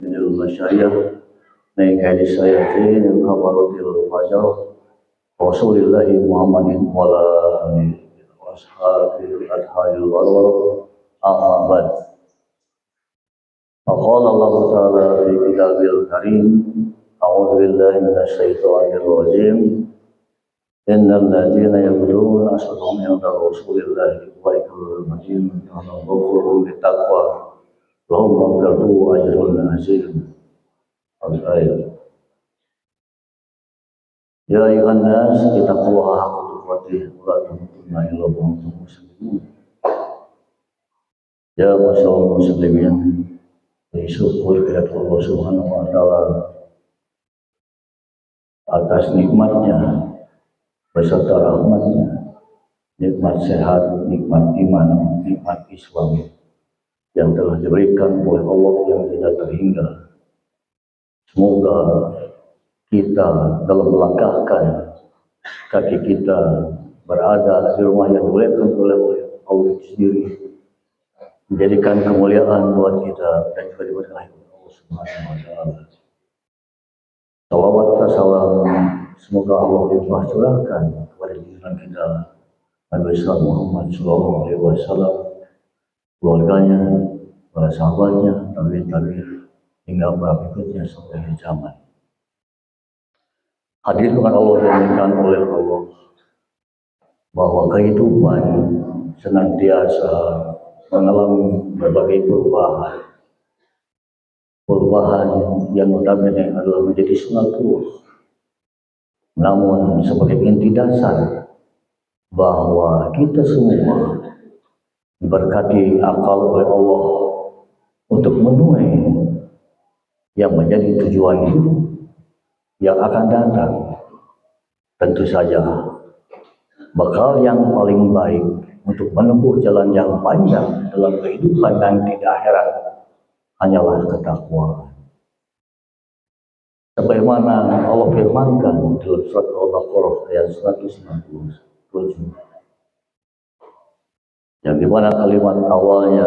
من المشايخ من كيد الشياطين الكفرة الفجر رسول الله محمد وعلى آله وأصحابه الأطهار الغرر أما بعد فقال الله تعالى في كتابه الكريم أعوذ بالله من الشيطان الرجيم إن الذين يبدون أصلهم عند رسول الله أولئك الذين يتقون بالتقوى لهم مغفرة وأجر عظيم. الآية. يا أيها الناس اتقوا الله حق تقاته ولا تموتن إلا وأنتم مسلمون. Ya masyaallah muslimin, bersyukur kepada Allah Subhanahu wa taala atas nikmatnya beserta rahmatnya, nikmat sehat, nikmat iman, nikmat Islam yang telah diberikan oleh Allah yang tidak terhingga. Semoga kita dalam melangkahkan kaki kita berada di rumah yang dimuliakan oleh Allah sendiri, menjadikan kemuliaan buat kita dan juga diberkahi oleh Allah Subhanahu wa taala. Salawat dan salam semoga Allah limpah curahkan kepada junjungan kita Nabi besar Muhammad sallallahu alaihi wasallam, keluarganya, para sahabatnya, tabi'in hingga para berikutnya sampai akhir zaman. Hadirin Allah yang dimuliakan oleh Allah, bahwa kehidupan senantiasa mengalami berbagai perubahan yang notabene adalah menjadi sunatullah. Namun sebagai inti dasar bahwa kita semua diberkati akal oleh Allah untuk menuai yang menjadi tujuan hidup yang akan datang. Tentu saja bekal yang paling baik untuk menempuh jalan yang panjang dalam kehidupan nanti di akhirat hanyalah ketakwaan. Sebagaimana Allah firmankan dalam surat Al-Baqarah ayat 197, yang dimana kalimat awalnya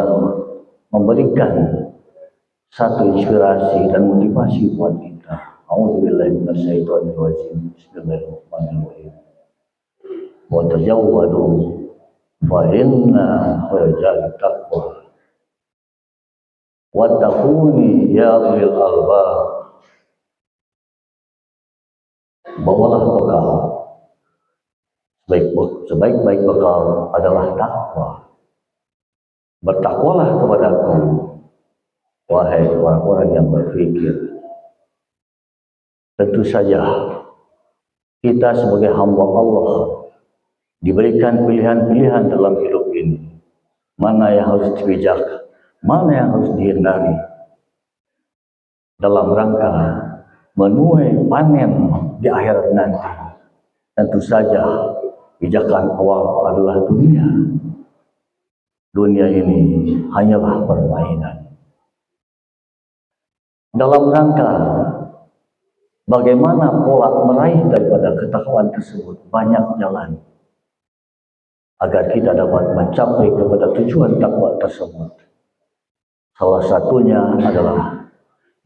memberikan satu inspirasi dan motivasi buat kita. A'udzubillahi minasyaitonir rajim. Bismillahirrahmanirrahim. Wa tajawwadu fa inna khairal taqwa wattaquni ya ulil albab. Bawalah bekal. Sebaik-baik bekal adalah takwa. Bertakwalah kepadaku, wahai orang-orang yang berfikir. Tentu saja kita sebagai hamba Allah diberikan pilihan-pilihan dalam hidup ini. Mana yang harus dibijak, mana yang harus dihindari dalam rangka menuai panen di akhirat nanti. Tentu saja pijakan awal adalah dunia. Dunia ini hanyalah permainan. Dalam rangka bagaimana pola meraih daripada ketakwaan tersebut, banyak jalan agar kita dapat mencapai kepada tujuan takwa tersebut. Salah satunya adalah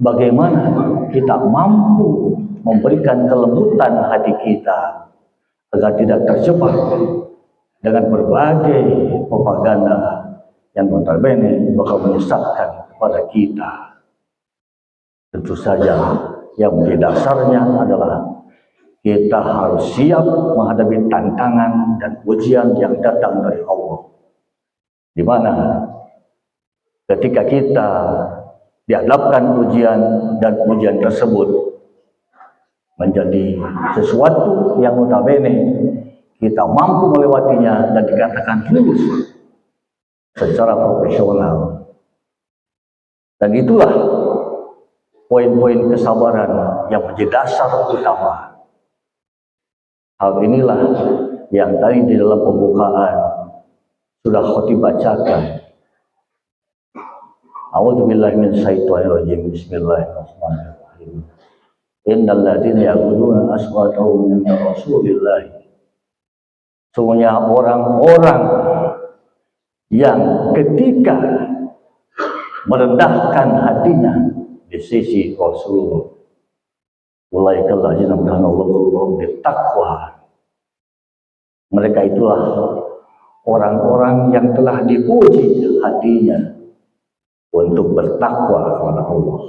bagaimana kita mampu memberikan kelembutan hati kita agar tidak terjebak dengan berbagai propaganda yang notabene bakal menyesatkan kepada kita. Tentu saja yang menjadi dasarnya adalah kita harus siap menghadapi tantangan dan ujian yang datang dari Allah. Di mana ketika kita dihadapkan ujian dan ujian tersebut menjadi sesuatu yang notabene kita mampu melewatinya dan dikatakan lulus secara profesional. Dan itulah poin-poin kesabaran yang menjadi dasar utama. Hal inilah yang tadi di dalam pembukaan sudah khotib bacakan. A'udzubillahi minasyaitonir rajim. Bismillahirrahmanirrahim. Innal ladzina yaquluna aswatahum inda Rasulillah. Sesungguhnya orang-orang yang ketika merendahkan hatinya di sisi Rasul. Ulaikal ladzina amtanallahu bittaqwa. Mereka itulah orang-orang yang telah diuji hatinya untuk bertakwa kepada Allah.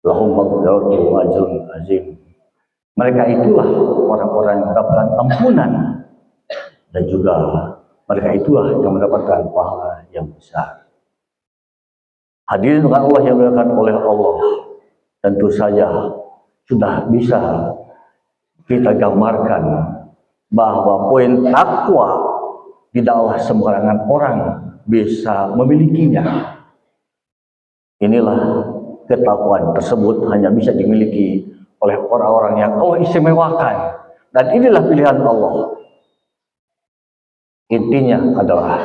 Lahum maghfiratun wa ajrun azim. Mereka itulah orang-orang yang mendapatkan ampunan, dan juga mereka itulah yang mendapatkan pahala yang besar. Hadirin dengan Allah yang dimuliakan oleh Allah, tentu saja sudah bisa kita gambarkan bahwa poin takwa tidaklah sembarangan orang bisa memilikinya. Inilah ketakwaan tersebut hanya bisa dimiliki oleh orang-orang yang Allah istimewakan, dan inilah pilihan Allah. Intinya adalah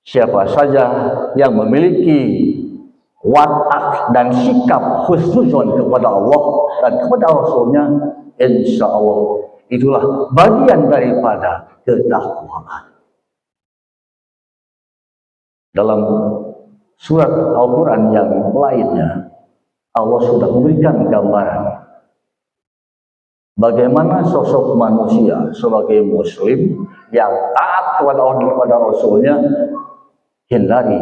siapa saja yang memiliki watak dan sikap khusyuk kepada Allah dan kepada Rasulnya, insya Allah itulah bagian daripada ketakwaan. Dalam surat Al-Quran yang lainnya, Allah sudah memberikan gambaran bagaimana sosok manusia sebagai muslim yang taat kepada Allah dan kepada Rasulnya, hindari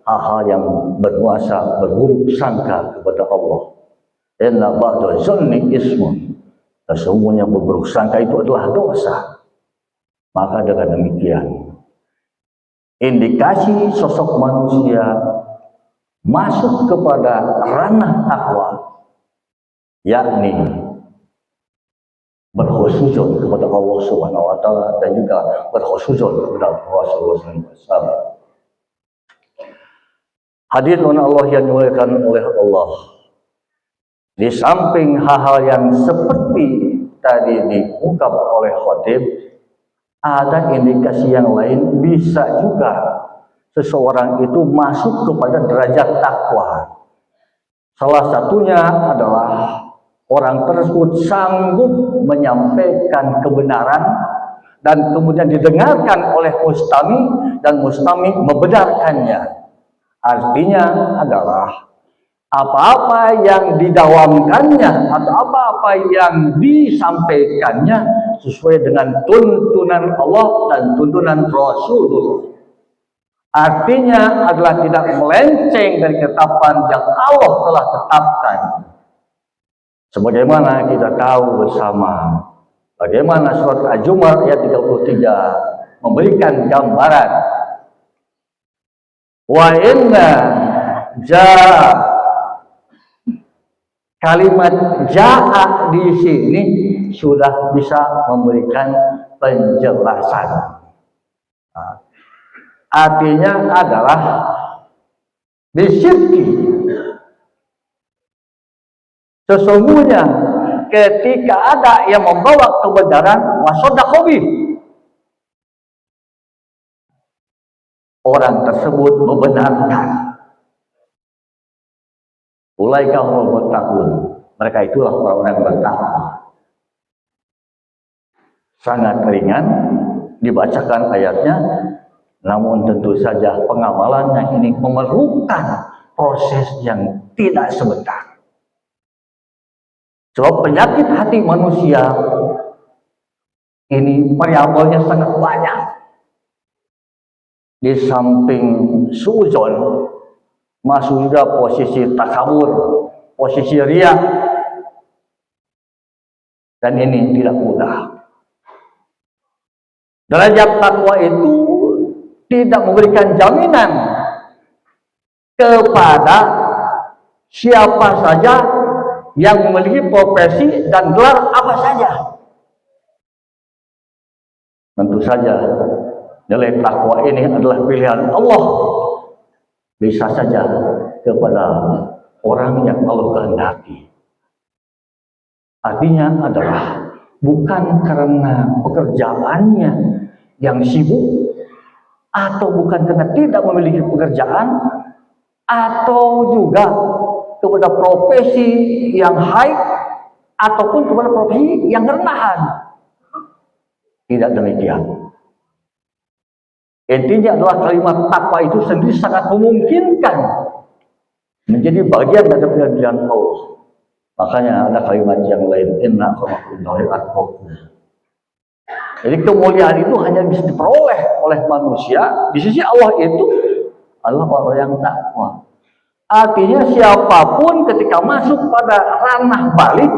hal-hal yang bernuansa berburuk sangka kepada Allah. Inna ba'da zanni ismun. Sesungguhnya berburuk sangka itu adalah dosa. Maka dengan demikian, indikasi sosok manusia masuk kepada ranah takwa, yakni berkhusyuk kepada Allah Subhanahu wa taala dan juga berkhusyuk kepada Rasulullah SAW. Hadirin Allah yang dimuliakan oleh Allah, di samping hal-hal yang seperti tadi diungkap oleh khatib, ada indikasi yang lain bisa juga seseorang itu masuk kepada derajat takwa. Salah satunya adalah orang tersebut sanggup menyampaikan kebenaran dan kemudian didengarkan oleh mustami, dan mustami membenarkannya. Artinya adalah apa-apa yang didawamkannya atau apa-apa yang disampaikannya sesuai dengan tuntunan Allah dan tuntunan Rasulullah. Artinya adalah tidak melenceng dari ketetapan yang Allah telah tetapkan. Sebagaimana kita tahu bersama, bagaimana surat Al-Jumu'ah ayat 33 memberikan gambaran, wa inna jaa, kalimat jaa di sini sudah bisa memberikan penjelasan. Artinya adalah disyirki. Sesungguhnya ketika ada yang membawa kebenaran, wasodaqobi, orang tersebut membenarkan. Ulaika humul muttaqun. Mereka itulah orang-orang yang bertakwa. Sangat ringan dibacakan ayatnya, namun tentu saja pengamalannya ini memerlukan proses yang tidak sebentar. Sebab penyakit hati manusia ini variabelnya sangat banyak. Di samping suudzon, masuk juga posisi takabur, posisi riya, dan ini tidak mudah. Derajat takwa itu tidak memberikan jaminan kepada siapa saja yang memiliki profesi dan gelar apa saja. Tentu saja nilai takwa ini adalah pilihan Allah, bisa saja kepada orang yang Allah kehendaki. Artinya adalah bukan karena pekerjaannya yang sibuk, atau bukan karena tidak memiliki pekerjaan, atau juga kepada profesi yang high, ataupun kepada profesi yang rendahan. Tidak demikian. Intinya adalah kalimat takwa itu sendiri sangat memungkinkan menjadi bagian dari pilihan Allah. Makanya ada kalimat yang lain, inna akramakum atqakum. Jadi kemuliaan itu hanya bisa diperoleh oleh manusia. Di sisi Allah itu adalah orang yang takwa. Artinya siapapun ketika masuk pada ranah balik,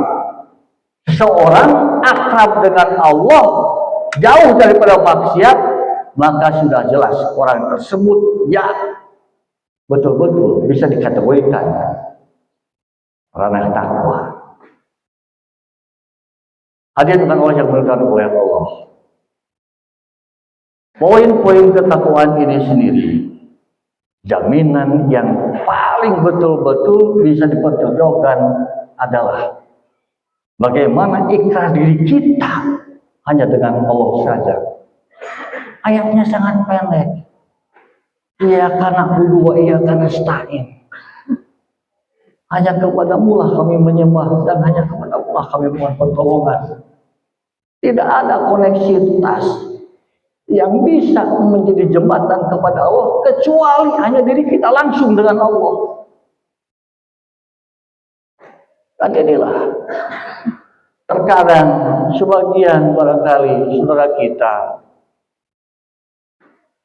seseorang akrab dengan Allah, jauh daripada maksiat, maka sudah jelas orang tersebut ya betul-betul bisa dikategorikan ranah takwa. Hadir dengan orang yang dimuliakan oleh Allah. Poin-poin ketakwaan ini sendiri jaminan yang paling betul-betul bisa dipertanggungjawabkan adalah bagaimana ikhlas diri kita hanya dengan Allah saja. Ayatnya sangat pendek. Iya karena wa iya karena nasta'in. Hanya kepadamu lah kami menyembah dan hanya kepadamu lah kami mohon pertolongan. Tidak ada koneksitas yang bisa menjadi jembatan kepada Allah kecuali hanya diri kita langsung dengan Allah. Dan inilah terkadang sebagian barangkali saudara kita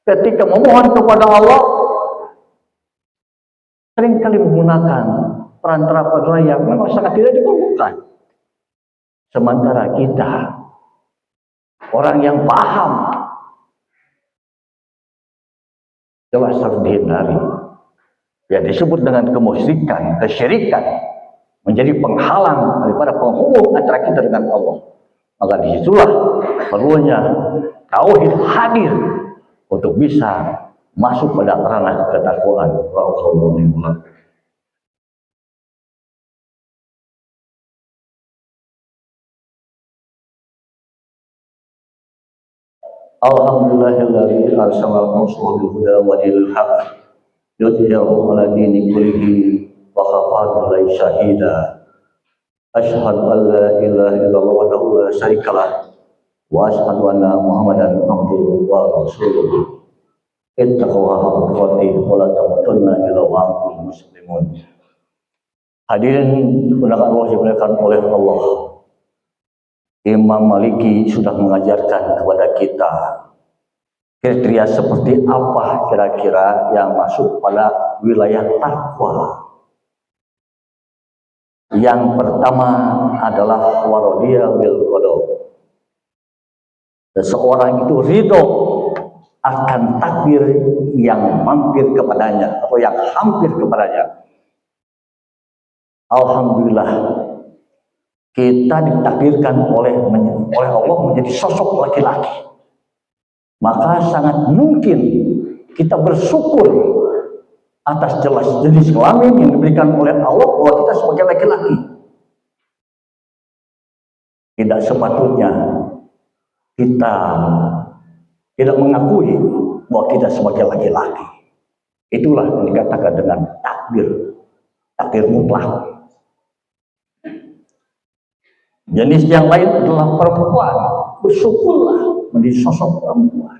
ketika memohon kepada Allah seringkali menggunakan perantara-perantara yang memang sangat tidak diperlukan. Sementara kita orang yang paham jelas harus dihindari. Ya disebut dengan kemusyrikan, kesyirikan menjadi penghalang daripada penghubung antara kita dengan Allah. Maka disitulah perlunya tauhid hadir untuk bisa masuk pada ranah ketakwaan. Alhamdulillahilladzi arsala rasulahu bil huda wa dinil haqq yudhhirahu 'ala dini kullihi wa kafa billahi shahida. Asyhadu an la ilaha illallah wahdahu la syarika lah wa asyhadu anna Muhammadan abduhu wa rasuluh. Ittaqullaha haqqa tuqatih wa la tamutunna illa wa antum muslimun. Hadirin undangan Allah dimuliakan oleh Allah. Imam Maliki sudah mengajarkan kepada kita kriteria seperti apa kira-kira yang masuk pada wilayah takwa. Yang pertama adalah waradiyah bil qada. Seseorang itu ridho akan takdir yang mampir kepadanya atau yang hampir kepadanya. Alhamdulillah kita ditakdirkan oleh Allah menjadi sosok laki-laki. Maka sangat mungkin kita bersyukur atas jelas jenis kelamin yang diberikan oleh Allah bahwa kita sebagai laki-laki. Tidak sepatutnya kita tidak mengakui bahwa kita sebagai laki-laki. Itulah yang dikatakan dengan takdir mutlak. Jenis yang lain adalah perempuan. Bersyukurlah menjadi sosok perempuan.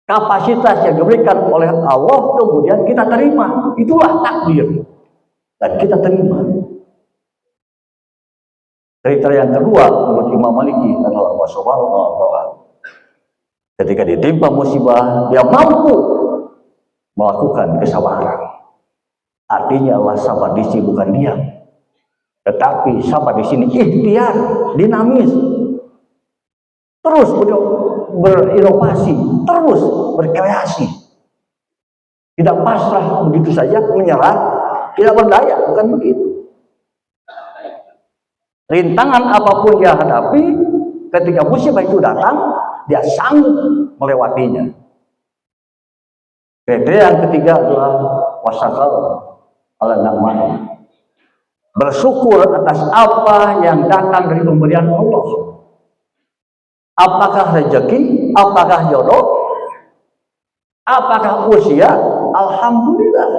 Kapasitas yang diberikan oleh Allah kemudian kita terima. Itulah takdir. Dan kita terima. Kriteria yang kedua menurut Imam Maliki adalah wasabarullah. Ketika ditimpa musibah, dia mampu melakukan kesabaran. Artinya Allah sabar di sini bukan diam. Tetapi sabar di sini ikhtiar, dinamis, terus berinovasi, terus berkreasi, tidak pasrah begitu saja, menyerah, tidak berdaya, bukan begitu. Rintangan apapun dia hadapi, ketika musibah itu datang, dia sanggup melewatinya. Kriteria yang ketiga adalah wasakal ala na'mah. Bersyukur atas apa yang datang dari pemberian Allah. Apakah rezeki, apakah jodoh, apakah usia, alhamdulillah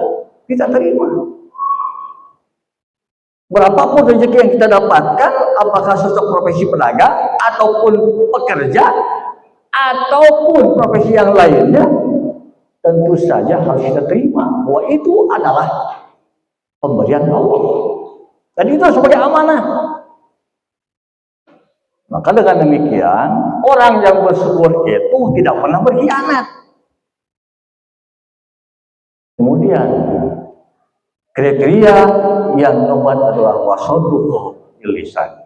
kita terima. Berapapun rezeki yang kita dapatkan, apakah sosok profesi pedagang, ataupun pekerja, ataupun profesi yang lainnya, tentu saja harus kita terima bahwa itu adalah pemberian Allah. Dan itu sebagai amanah. Maka dengan demikian, orang yang bersyukur itu tidak pernah berkhianat. Kemudian, kriteria yang keempat adalah wasaduqu lisan.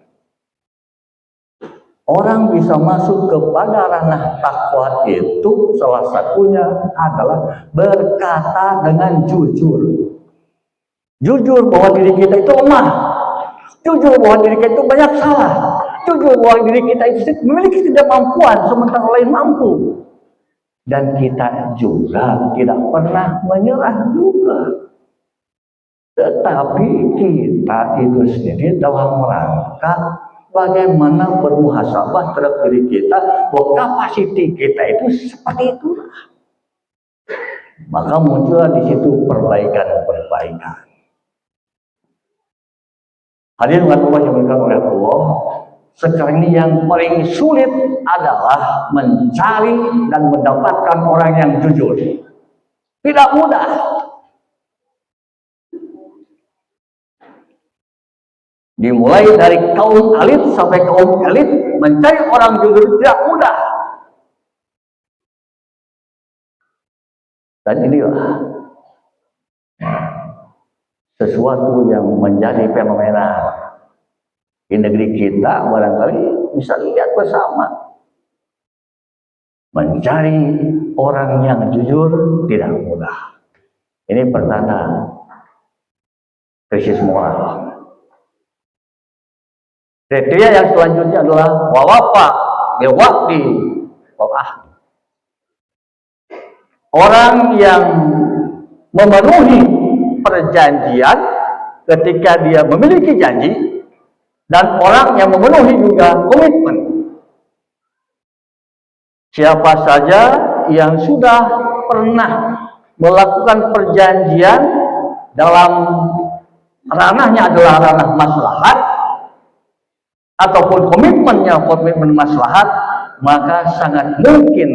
Orang bisa masuk kepada ranah takwa itu salah satunya adalah berkata dengan jujur. Jujur bahwa diri kita itu lemah. Jujur bahwa diri kita itu banyak salah. Jujur bahwa diri kita itu memiliki ketidakmampuan sementara lain mampu. Dan kita juga tidak pernah menyerah juga. Tetapi kita itu sendiri dalam rangka bagaimana bermuhasabah terhadap diri kita bahwa kapasiti kita itu seperti itulah. Maka muncullah di situ perbaikan-perbaikan. Hadirin Allah yang dimuliakan oleh Allah, sekarang ini yang paling sulit adalah mencari dan mendapatkan orang yang jujur. Tidak mudah. Dimulai dari kaum elit sampai kaum elit, mencari orang jujur tidak mudah. Dan inilah sesuatu yang menjadi fenomena di negeri kita, barangkali bisa lihat bersama. Mencari orang yang jujur tidak mudah. Ini pertanda krisis moral. Kriteria yang selanjutnya adalah wawafa bilwaqti wal ahd. Orang yang memenuhi perjanjian ketika dia memiliki janji, dan orang yang memenuhi juga komitmen. Siapa saja yang sudah pernah melakukan perjanjian dalam ranahnya adalah ranah maslahat, ataupun komitmen maslahat, maka sangat mungkin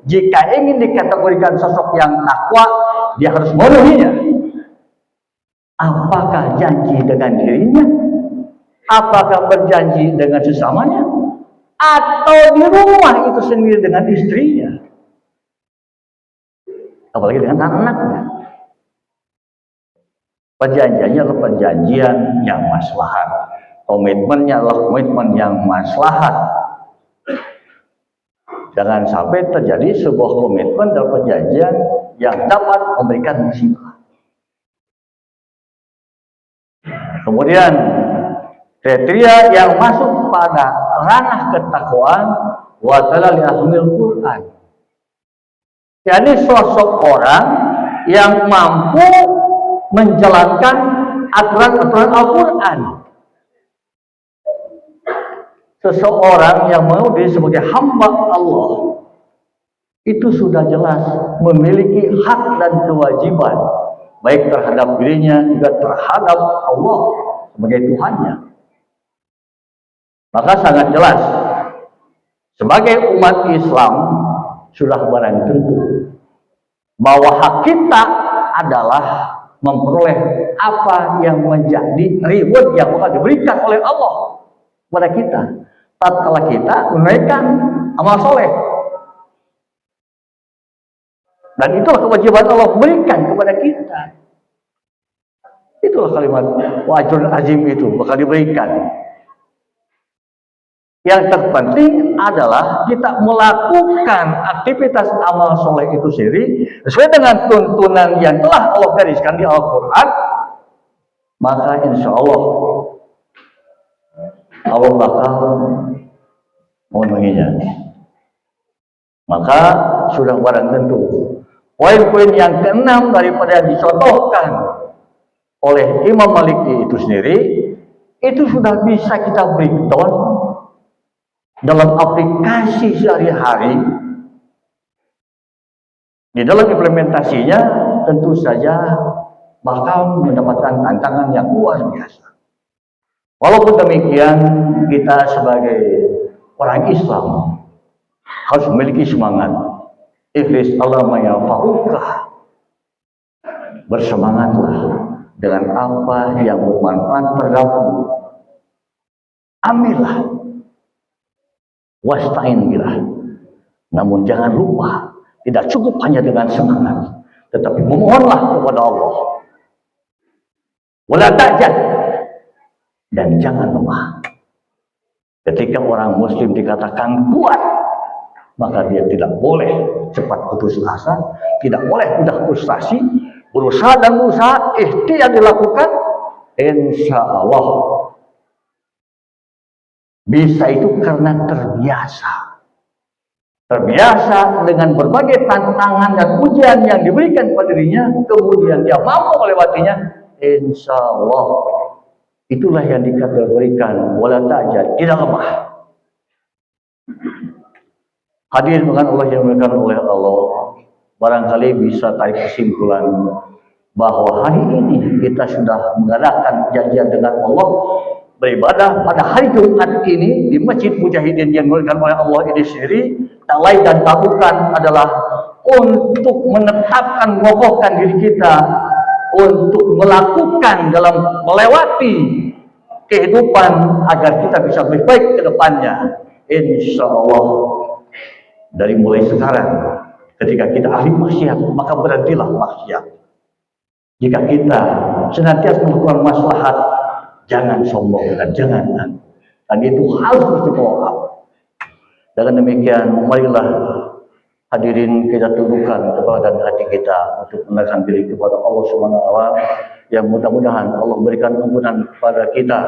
jika ingin dikategorikan sosok yang takwa, dia harus memenuhinya. Apakah janji dengan dirinya? Apakah berjanji dengan sesamanya? Atau di rumah itu sendiri dengan istrinya? Apalagi dengan anak-anaknya. Perjanjiannya adalah perjanjian yang maslahat. Komitmennya adalah komitmen yang maslahat. Jangan sampai terjadi sebuah komitmen dan perjanjian yang dapat memberikan musibah. Kemudian kriteria yang masuk pada ranah ketakwaan wa talali ahmil Quran. Jadi sosok orang yang mampu menjalankan aturan-aturan Al-Quran. Seseorang yang mau diri sebagai hamba Allah itu sudah jelas memiliki hak dan kewajiban baik terhadap dirinya juga terhadap Allah sebagai Tuhannya. Maka sangat jelas sebagai umat Islam sudah barang tentu bahwa hak kita adalah memperoleh apa yang menjadi reward yang akan diberikan oleh Allah kepada kita tatkala kita menunaikan amal soleh. Dan itulah kewajiban Allah berikan kepada kita. Itulah kalimat wajrun azim itu bakal diberikan. Yang terpenting adalah kita melakukan aktivitas amal soleh itu sendiri sesuai dengan tuntunan yang telah Allah gariskan di Al-Quran. Maka insya Allah bakal memenuhinya. Maka sudah barang tentu poin-poin yang keenam daripada yang dicontohkan oleh Imam Maliki itu sendiri itu sudah bisa kita breakdown dalam aplikasi sehari-hari. Di dalam implementasinya tentu saja bakal mendapatkan tantangan yang luar biasa. Walaupun demikian, kita sebagai orang Islam harus memiliki semangat Ikhlis Allah mayafa'uka. Bersemangatlah dengan apa yang bermanfaat terhadapmu. Ambillah. Wasta'in billah. Namun jangan lupa, tidak cukup hanya dengan semangat, tetapi memohonlah kepada Allah. Wala ta'jal, dan jangan lemah. Ketika orang muslim dikatakan kuat, maka dia tidak boleh cepat putus asa, tidak boleh mudah frustasi, berusaha dan berusaha, ikhtiar dilakukan, insya Allah bisa itu karena terbiasa dengan berbagai tantangan dan ujian yang diberikan pada dirinya, kemudian dia mampu melewatinya, insya Allah itulah yang dikategorikan wala ta'jal, tidak lemah. Hadirin bukan Allah yang dimuliakan oleh Allah, barangkali bisa tarik kesimpulan bahwa hari ini kita sudah mengadakan janjian dengan Allah beribadah pada hari Jumat ini di Masjid Mujahidin yang dimuliakan oleh Allah ini sendiri, tak lain dan tak bukan adalah untuk menetapkan, mengokohkan diri kita untuk melakukan dalam melewati kehidupan agar kita bisa lebih baik ke depannya. Insya Allah dari mulai sekarang ketika kita ahli maksiat, maka berhentilah maksiat. Jika kita senantiasa melakukan maslahat, jangan sombong dan jangan, dan itu harus dibawa. Dengan demikian, marilah hadirin kita tundukkan kepala dan hati kita untuk mendekatkan diri kepada Allah Subhanahu wa taala, yang mudah-mudahan Allah berikan ampunan kepada kita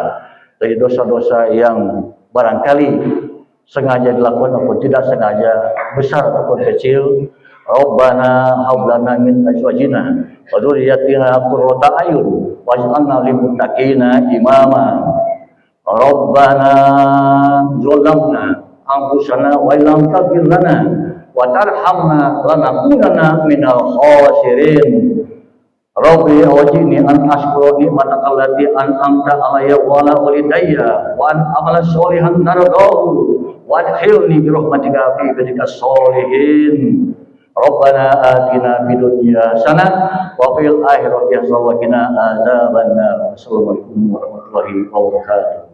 dari dosa-dosa yang barangkali sengaja dilakukan ataupun tidak sengaja, besar ataupun kecil. Rabbana hab lana min azwajina wa dzurriyyatina qurrata a'yun waj'alna lil muttaqina imama. Rabbana zalamna anfusana wa illam taghfir lana wa tarhamna lanakunanna minal khasirin. Rabbi awjini an ashkura ni'mataka allati an'amta alayya wa ala walidayya wa an amala sholihan tardahu wa adkhilni bi rahmatika fi ibadika sholihin. Rabbana atina fid dunya hasanah wa fil akhirati hasanah wa qina adzabannar. Assalamualaikum warahmatullahi wabarakatuh.